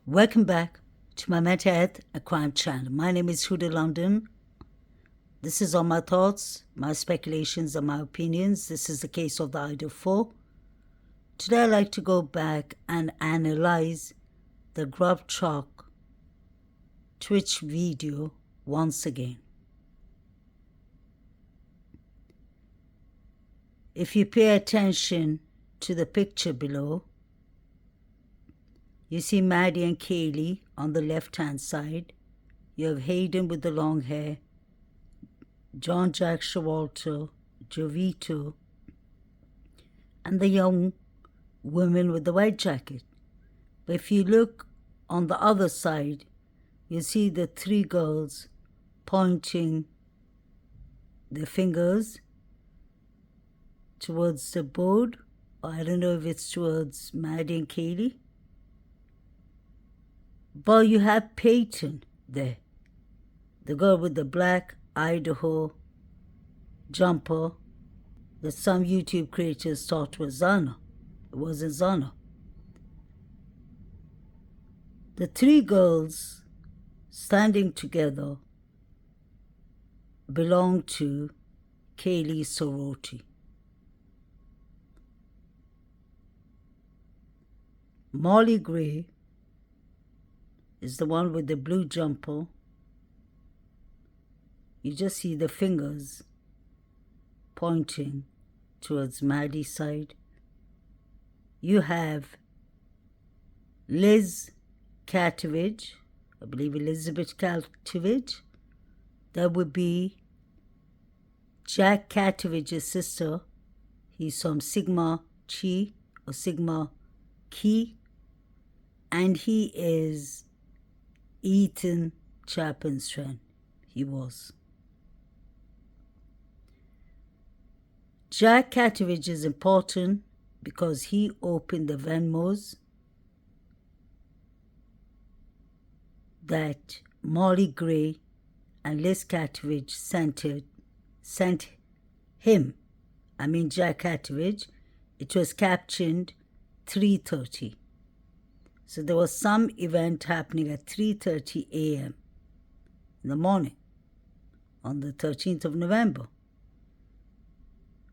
Welcome back to my mental health and crime channel. My name is Huda London. This is all my thoughts, my speculations, and my opinions. This is the case of the Idaho 4. Today I'd like to go back and analyze the Grub truck Twitch video once again. If you pay attention to the picture below, you see Maddie and Kaylee on the left-hand side. You have Hayden with the long hair, John Jack Showalter, Jovito, and the young woman with the white jacket. But if you look on the other side, you see the three girls pointing their fingers towards the board. I don't know if it's towards Maddie and Kaylee. But you have Payton there, the girl with the black Idaho jumper that some YouTube creators thought was Zana. It wasn't Zana. The three girls standing together belong to Kaylee's sorority. Molly Gray is the one with the blue jumper. You just see the fingers pointing towards Maddie's side. You have Liz Katovich, I believe Elizabeth Katovich. That would be Jack Katovich's sister. He's from Sigma Chi or Sigma Chi, and he is Ethan Chapin's friend. He was. Jack Katovich is important because he opened the Venmos that Molly Gray and Liz Katovich sent him. I mean Jack Katovich. It was captioned 3:30. So there was some event happening at 3:30 a.m. in the morning on the 13th of November.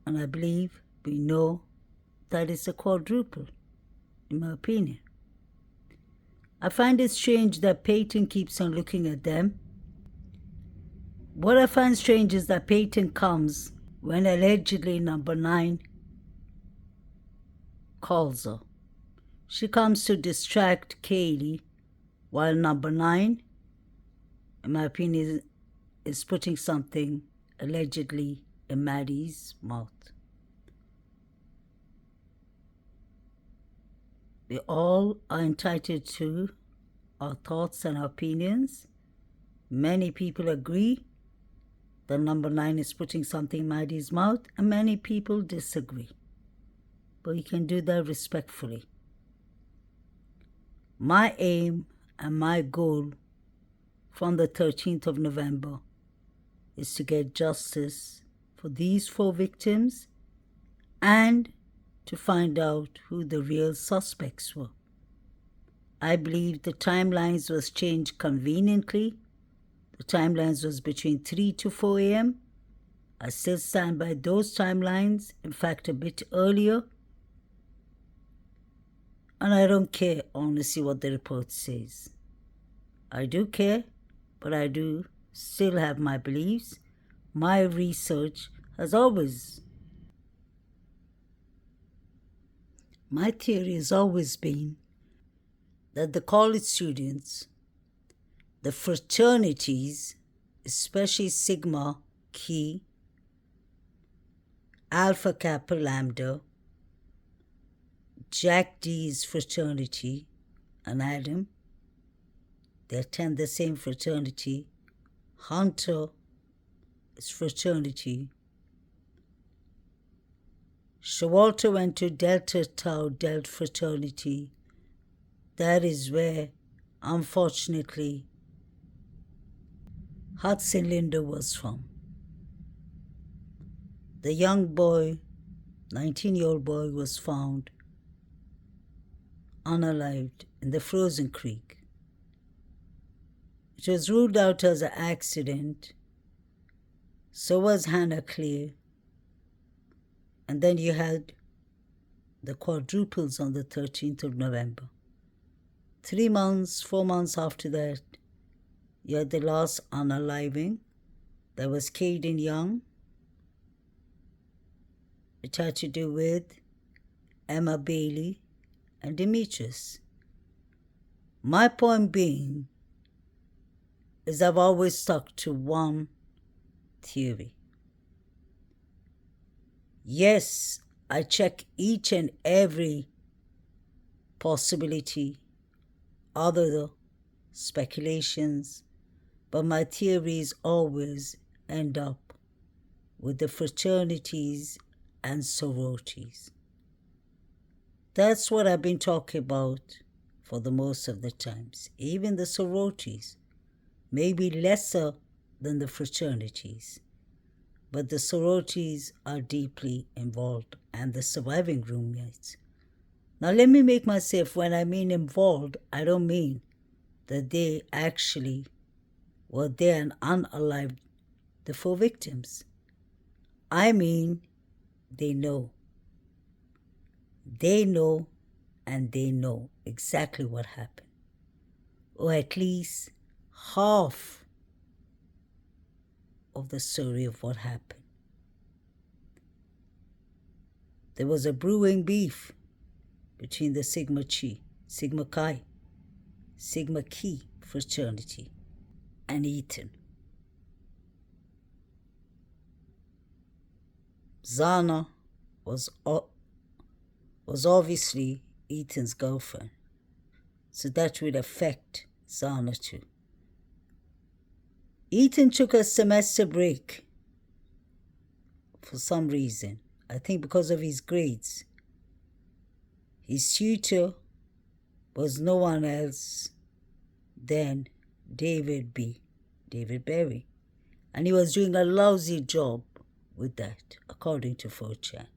And I believe we know that it's a quadruple, in my opinion. I find it strange that Payton keeps on looking at them. What I find strange is that Payton comes when allegedly number 9 calls her. She comes to distract Kaylee while number 9, in my opinion, is putting something allegedly in Maddie's mouth. We all are entitled to our thoughts and our opinions. Many people agree that number 9 is putting something in Maddie's mouth, and many people disagree. But you can do that respectfully. My aim and my goal from the 13th of November is to get justice for these 4 victims and to find out who the real suspects were. I believe the timelines was changed conveniently. The timelines was between 3 to 4 a.m. I still stand by those timelines, in fact a bit earlier. And I don't care, honestly, what the report says. I do care, but I do still have my beliefs. My research has always... My theory has always been that the college students, the fraternities, especially Sigma Chi, Alpha Kappa Lambda, Jack D's fraternity, and Adam, they attend the same fraternity. Hunter is fraternity. Showalter went to Delta Tau Delt fraternity. That is where, unfortunately, Hudson Linder was from. The young boy, 19-year-old boy, was found unalived in the frozen creek. It was ruled out as an accident. So was Hannah Clear. And then you had the quadruples on the 13th of November. 3 months, 4 months after that, you had the last unaliving. That was Caden Young. It had to do with Emma Bailey and Demetrius. My point being is I've always stuck to one theory. Yes, I check each and every possibility, other speculations, but my theories always end up with the fraternities and sororities. That's what I've been talking about for the most of the times. Even the sororities may be lesser than the fraternities, but the sororities are deeply involved, and the surviving roommates. Now let me make myself, when I mean involved, I don't mean that they actually were there and unalived the 4 victims. I mean they know. They know, and they know exactly what happened. Or at least half of the story of what happened. There was a brewing beef between the Sigma Chi fraternity and Eton. Zana was obviously Eton's girlfriend, so that would affect Zana too. Eton took a semester break for some reason. I think because of his grades. His tutor was no one else than David Berry. And he was doing a lousy job with that, according to 4chan.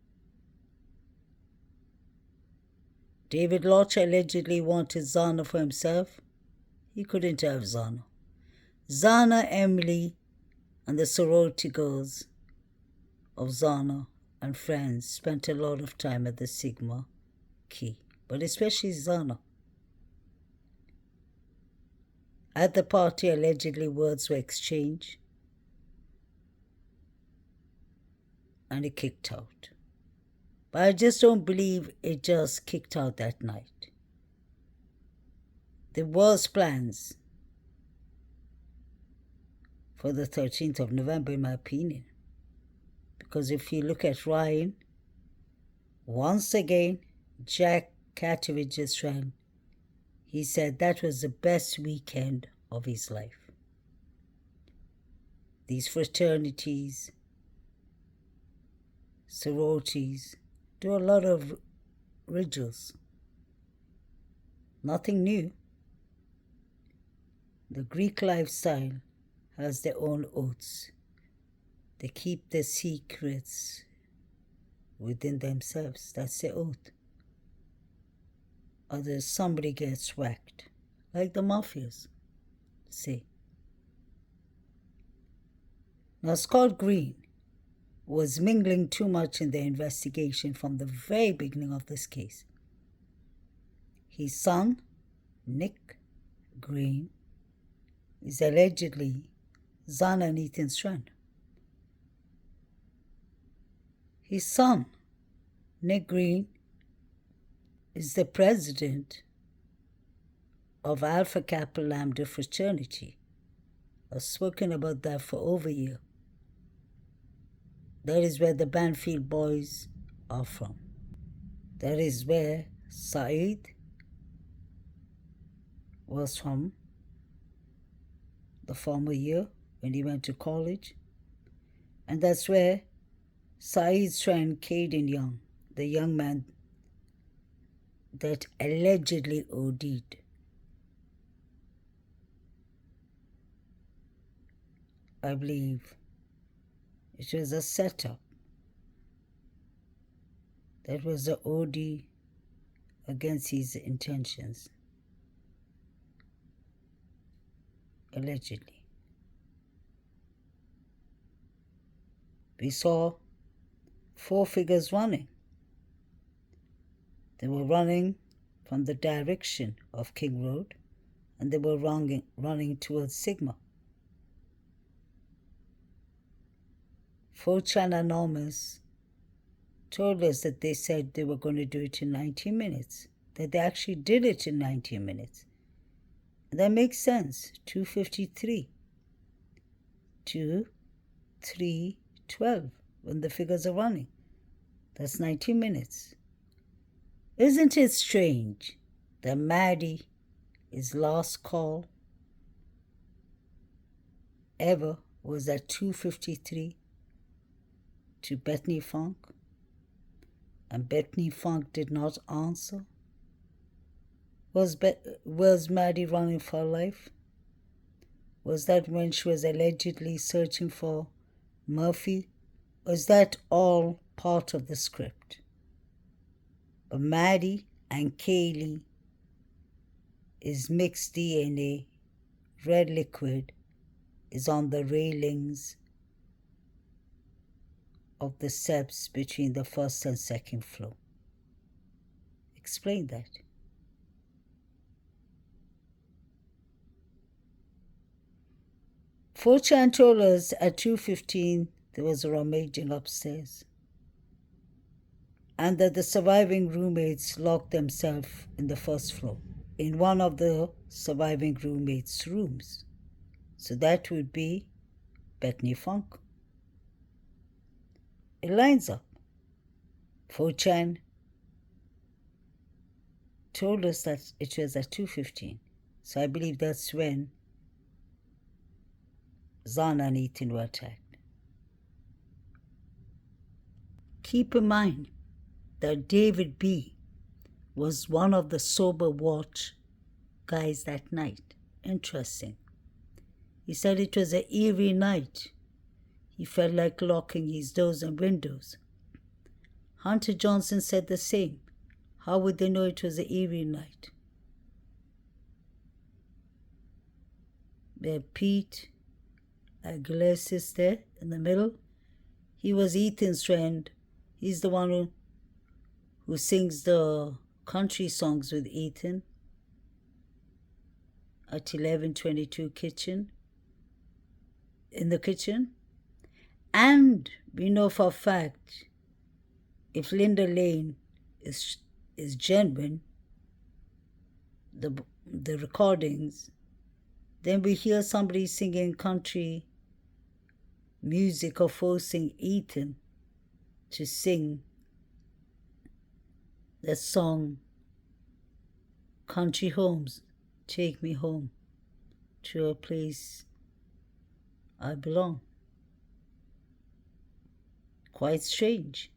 David Lodge allegedly wanted Zana for himself. He couldn't have Zana. Zana, Emily, and the sorority girls of Zana and friends spent a lot of time at the Sigma Chi, but especially Zana. At the party, allegedly words were exchanged, and it kicked out. But I just don't believe it just kicked out that night. There was plans for the 13th of November, in my opinion. Because if you look at Ryan, once again, Jack Katowicz's friend, he said that was the best weekend of his life. These fraternities, sororities, do a lot of rituals. Nothing new. The Greek lifestyle has their own oaths. They keep their secrets within themselves. That's their oath. Otherwise, somebody gets whacked, like the mafias say. Now, Scott Green was mingling too much in the investigation from the very beginning of this case. His son, Nick Green, is allegedly Zana and Ethan's friend. His son, Nick Green, is the president of Alpha Kappa Lambda Fraternity. I've spoken about that for over a year. That is where the Banfield boys are from. That is where Saeed was from the former year when he went to college. And that's where Saeed's friend Caden Young, the young man that allegedly OD'd. I believe it was a setup. That was the OD against his intentions. allegedly. We saw 4 figures running. They were running from the direction of King Road, and they were running towards Sigma. 4chan Anonymous told us that they said they were going to do it in 90 minutes, that they actually did it in 90 minutes. And that makes sense. 2:53, 2, 3, 12, when the figures are running. That's 90 minutes. Isn't it strange that Maddie, his last call ever was at 2:53 to Bethany Funk, and Bethany Funk did not answer? Was Maddie running for her life? Was that when she was allegedly searching for Murphy? Was that all part of the script? But Maddie and Kaylee is mixed DNA, red liquid is on the railings of the steps between the first and second floor. Explain that. Fortune told us at 2:15 there was a rummaging upstairs, and that the surviving roommates locked themselves in the first floor, in one of the surviving roommates' rooms. So that would be Bethany Funk. It lines up. Fortune told us that it was at 2:15. So I believe that's when Zan and Ethan were attacked. Keep in mind that David B. was one of the sober watch guys that night. Interesting. He said it was an eerie night. He felt like locking his doors and windows. Hunter Johnson said the same. How would they know it was an eerie night? We have Pete Iglesias there in the middle. He was Ethan's friend. He's the one who sings the country songs with Ethan at 1122 in the kitchen. And we know for a fact, if Linda Lane is genuine, the recordings, then we hear somebody singing country music or forcing Ethan to sing that song, Country Homes, Take Me Home to a Place I Belong. Quite strange.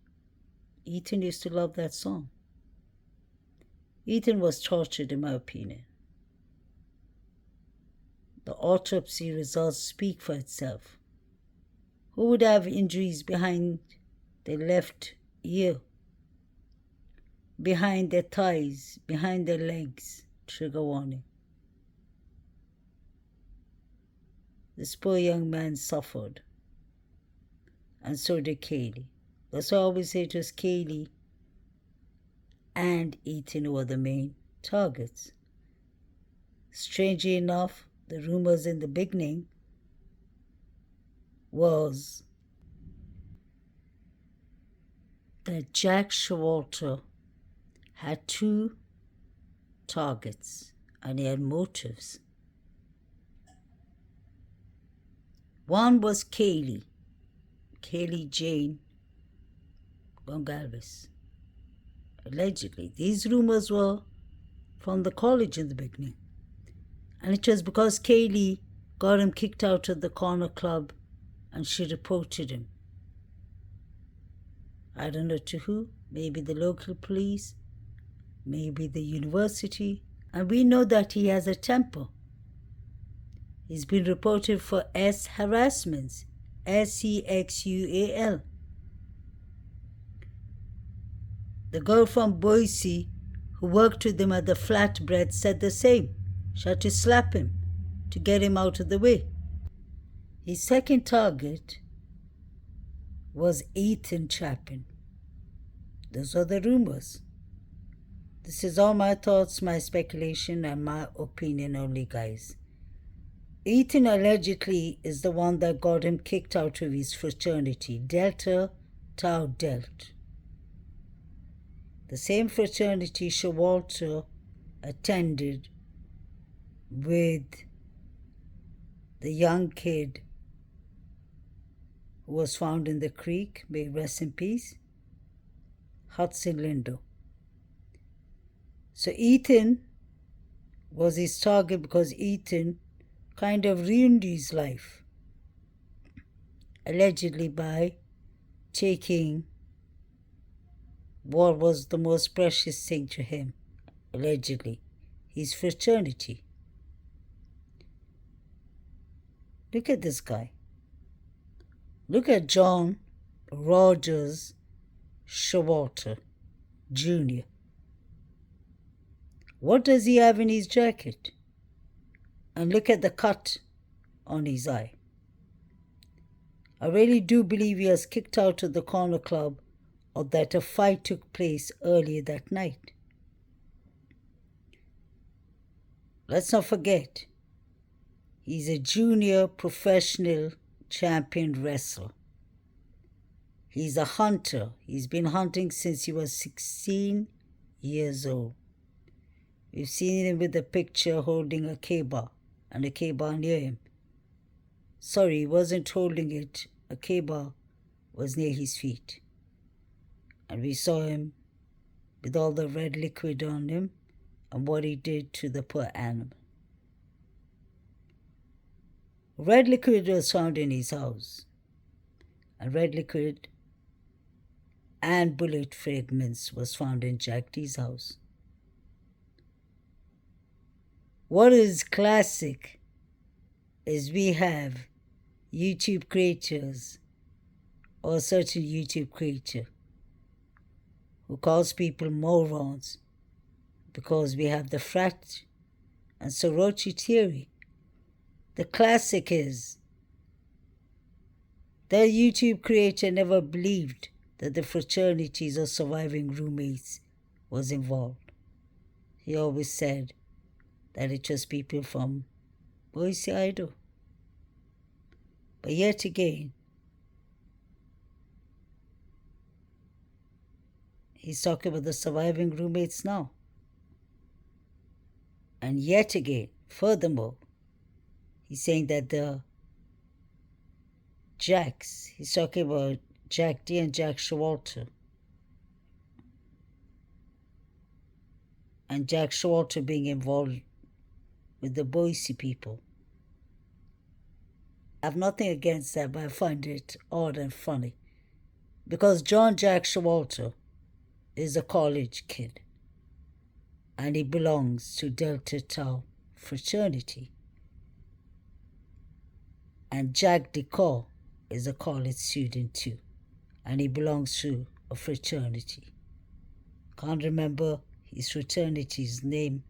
Ethan used to love that song. Ethan was tortured, in my opinion. The autopsy results speak for itself. Who would have injuries behind their left ear, behind their thighs, behind their legs? Trigger warning. This poor young man suffered, and so did Kaylee. That's why I always say it was Kaylee and Ethan who were the main targets. Strangely enough, the rumors in the beginning was that Jack Showalter had 2 targets and he had motives. One was Kaylee Jane Gongalves. Allegedly, these rumors were from the college in the beginning. And it was because Kaylee got him kicked out of the corner club and she reported him. I don't know to who, maybe the local police, maybe the university. And we know that he has a temper. He's been reported for harassments, SEXUAL. The girl from Boise who worked with him at the flatbread said the same. She had to slap him to get him out of the way. His second target was Ethan Chapin. Those are the rumors. This is all my thoughts, my speculation, and my opinion only, guys. Ethan allegedly is the one that got him kicked out of his fraternity, Delta Tau Delt. The same fraternity Showalter attended with the young kid who was found in the creek, may he rest in peace, Hudson Lindo. So Ethan was his target because Ethan kind of ruined his life, allegedly by taking what was the most precious thing to him, allegedly, his fraternity. Look at this guy. Look at John Rogers Showalter Jr. What does he have in his jacket? And look at the cut on his eye. I really do believe he was kicked out of the corner club or that a fight took place earlier that night. Let's not forget, he's a junior professional champion wrestler. He's a hunter. He's been hunting since he was 16 years old. We've seen him with a picture holding a K-bar and a K-bar near him. Sorry, he wasn't holding it. A K-bar was near his feet. And we saw him with all the red liquid on him and what he did to the poor animal. Red liquid was found in his house. And red liquid and bullet fragments was found in Jack D's house. What is classic is we have YouTube creators or a certain YouTube creator who calls people morons because we have the frat and sorority theory. The classic is that YouTube creator never believed that the fraternities or surviving roommates was involved. He always said that it was people from Boise, Idaho. But yet again, he's talking about the surviving roommates now. And yet again, furthermore, he's saying that the Jacks, he's talking about Jack D and Jack Showalter. And Jack Showalter being involved with the Boise people. I have nothing against that, but I find it odd and funny. Because John Jack Showalter is a college kid. And he belongs to Delta Tau Fraternity. And Jack DeCaw is a college student too. And he belongs to a fraternity. Can't remember his fraternity's name.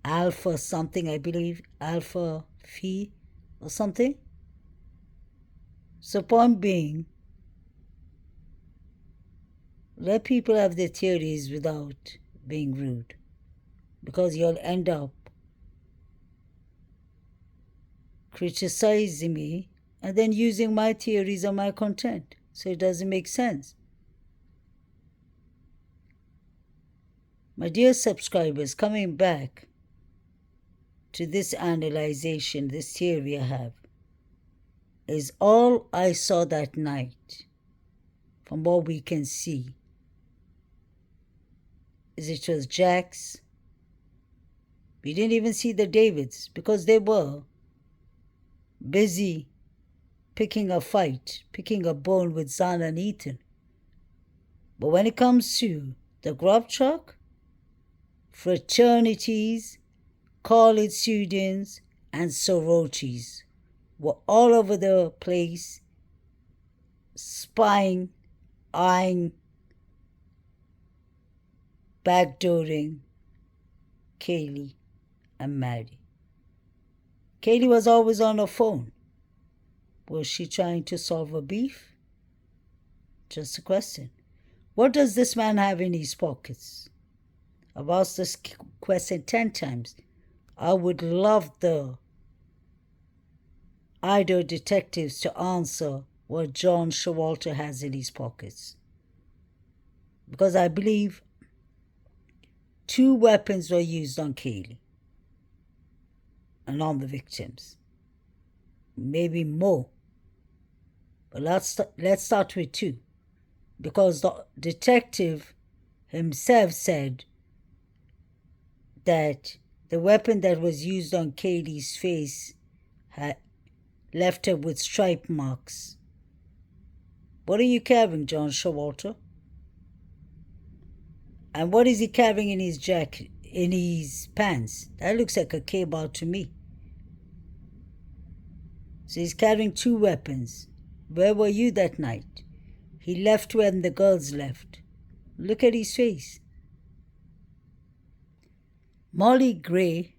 Alpha something, I believe. Alpha Phi or something. So point being, let people have their theories without being rude. Because you'll end up criticizing me and then using my theories or my content. So it doesn't make sense. My dear subscribers, coming back to this analyzation, this theory I have, is all I saw that night, from what we can see, is it was Jack's. We didn't even see the Davids because they were busy picking a fight, picking a bone with Zan and Ethan. But when it comes to the Grub truck, fraternities, college students, and sororities were all over the place, spying, eyeing, backdooring Kaylee and Maddie. Kaylee was always on her phone. Was she trying to solve a beef? Just a question. What does this man have in his pockets? I've asked this question 10 times. I would love the Idaho detectives to answer what John Showalter has in his pockets. Because I believe 2 weapons were used on Kaylee and on the victims. Maybe more. But let's start with 2. Because the detective himself said that the weapon that was used on Kaylee's face had left her with stripe marks. What are you carrying, John Showalter? And what is he carrying in his jacket, in his pants? That looks like a K-bar to me. So he's carrying 2 weapons. Where were you that night? He left when the girls left. Look at his face. Molly Gray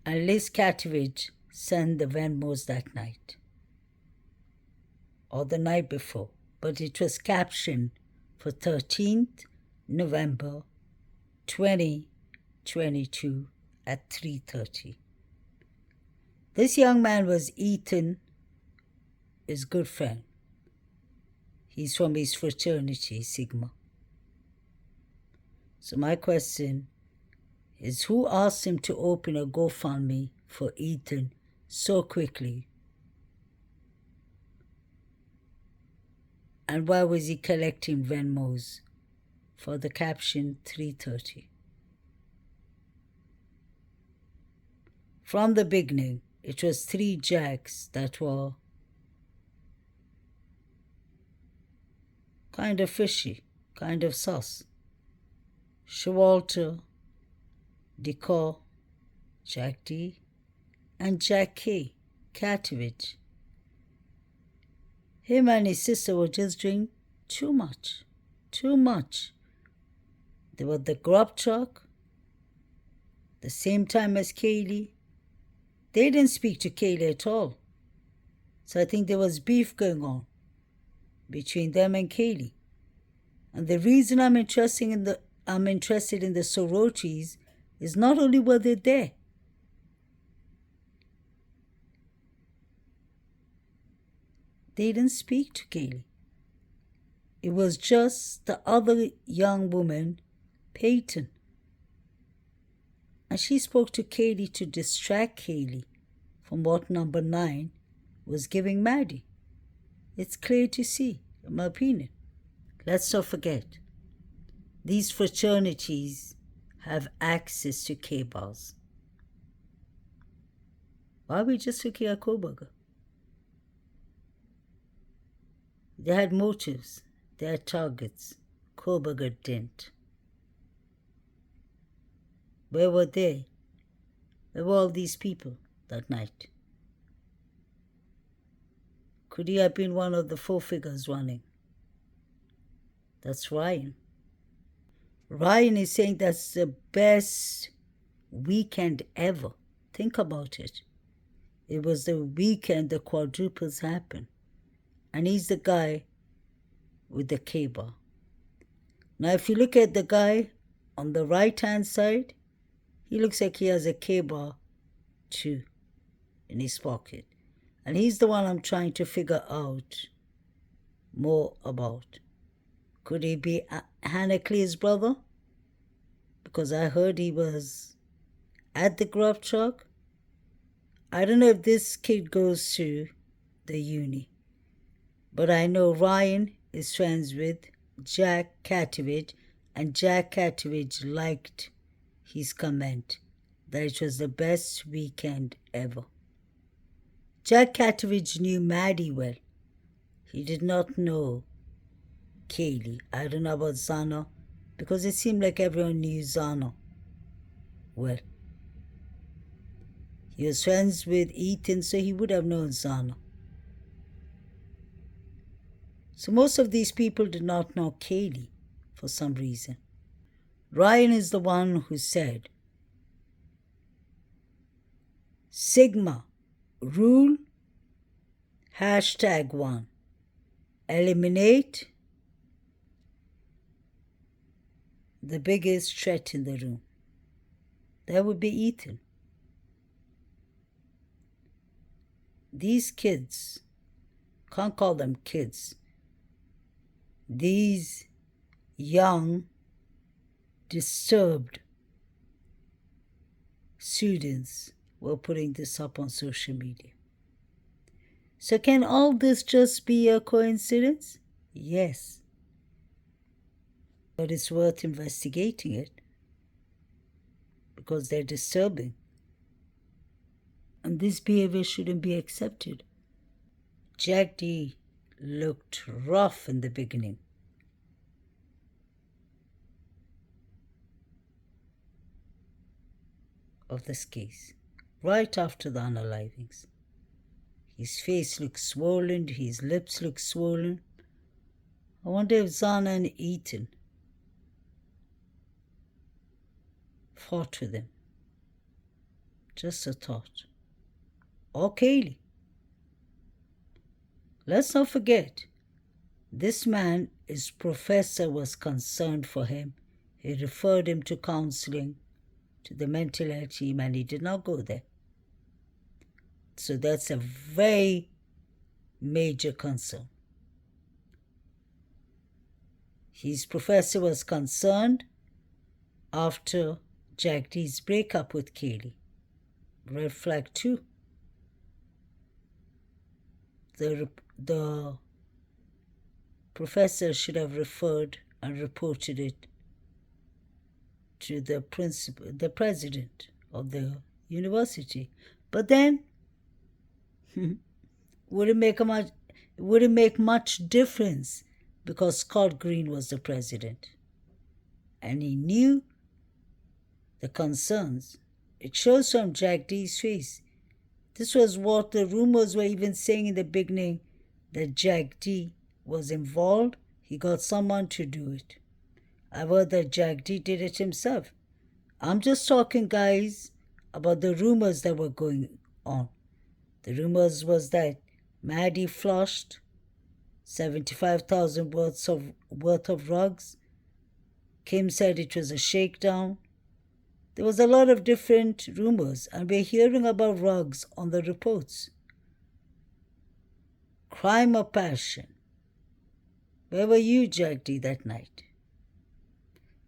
and Liz Catridge sent the Venmos that night. Or the night before. But it was captioned for 13th November 2022 at 3:30. This young man was Ethan, his good friend. He's from his fraternity, Sigma. So my question is, who asked him to open a GoFundMe for Ethan so quickly? And why was he collecting Venmos for the caption 3:30? From the beginning, it was 3 jacks that were kind of fishy, kind of sus. Showalter, Decor, Jack D, and Jack K, Catridge. Him and his sister were just doing too much. Too much. They were the Grub truck, the same time as Kaylee. They didn't speak to Kaylee at all. So I think there was beef going on between them and Kaylee. And the reason I'm interested in the sororities is not only were they there, they didn't speak to Kaylee. It was just the other young woman, Payton. And she spoke to Kaylee to distract Kaylee from what number 9 was giving Maddie. It's clear to see, in my opinion. Let's not forget, these fraternities have access to K-bars. Why are we just looking at Koberger? They had motives, they had targets. Koberger didn't. Where were they? Where were all these people that night? Could he have been one of the 4 figures running? That's Ryan. Ryan is saying that's the best weekend ever. Think about it. It was the weekend the quadruples happened. And he's the guy with the K-bar. Now, if you look at the guy on the right-hand side, he looks like he has a K-bar too in his pocket. And he's the one I'm trying to figure out more about. Could he be Hanacle's brother? Because I heard he was at the Grub truck. I don't know if this kid goes to the uni. But I know Ryan is friends with Jack Catridge, and Jack Catridge liked his comment that it was the best weekend ever. Jack Catridge knew Maddie well. He did not know Kaylee. I don't know about Zana, because it seemed like everyone knew Zana well. He was friends with Ethan, so he would have known Zana. So most of these people did not know Kaylee for some reason. Ryan is the one who said Sigma, rule, #1. Eliminate the biggest threat in the room. That would be Ethan. These kids, can't call them kids, these young, disturbed students were putting this up on social media. So can all this just be a coincidence? Yes. But it's worth investigating it because they're disturbing. And this behavior shouldn't be accepted. Jack D looked rough in the beginning. Of this case, right after the unalivings. His face looked swollen, his lips looked swollen. I wonder if Zana and Ethan fought with him. Just a thought. Or Kaylee. Let's not forget, this man, his professor was concerned for him. He referred him to counseling, to the mental health team, and he did not go there. So that's a very major concern. His professor was concerned after Jack D's breakup with Kaylee. Red flag 2. The professor should have referred and reported it to the principal, the president of the university. But then wouldn't make much difference because Scott Green was the president. And he knew the concerns. It shows from Jack D's face. This was what the rumors were even saying in the beginning, that Jack D was involved. He got someone to do it. I've heard that Jack D did it himself. I'm just talking, guys, about the rumors that were going on. The rumors was that Maddie flushed $75,000 worth of rugs. Kim said it was a shakedown. There was a lot of different rumors, and we're hearing about rugs on the reports. Crime or passion? Where were you, Jack D, that night?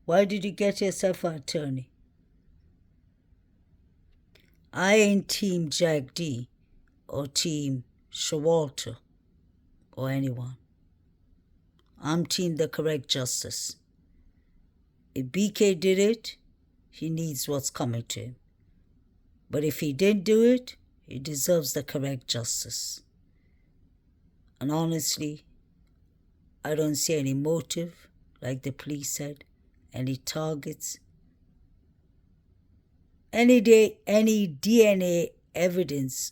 Why did you get yourself an attorney? I ain't Team Jack D or Team Showalter or anyone. I'm Team the correct justice. If BK did it, he needs what's coming to him. But if he didn't do it, he deserves the correct justice. And honestly, I don't see any motive, like the police said, any targets. Any DNA evidence,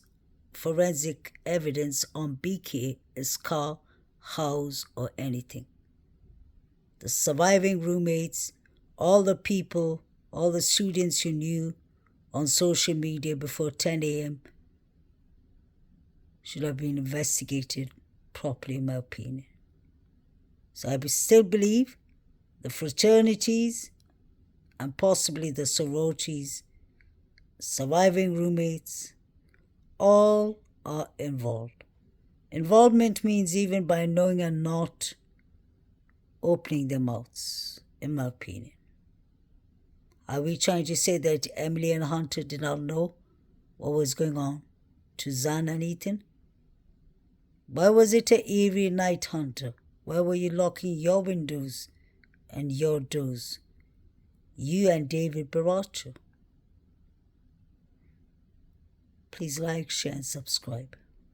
forensic evidence on BK, his car, house, or anything. The surviving roommates, all the people, all the students you knew on social media before 10 a.m. should have been investigated properly, in my opinion. So I still believe the fraternities and possibly the sororities, surviving roommates, all are involved. Involvement means even by knowing and not opening their mouths, in my opinion. Are we trying to say that Emily and Hunter did not know what was going on to Zan and Ethan? Why was it an eerie night, Hunter? Why were you locking your windows and your doors? You and David Baracho. Please like, share, and subscribe.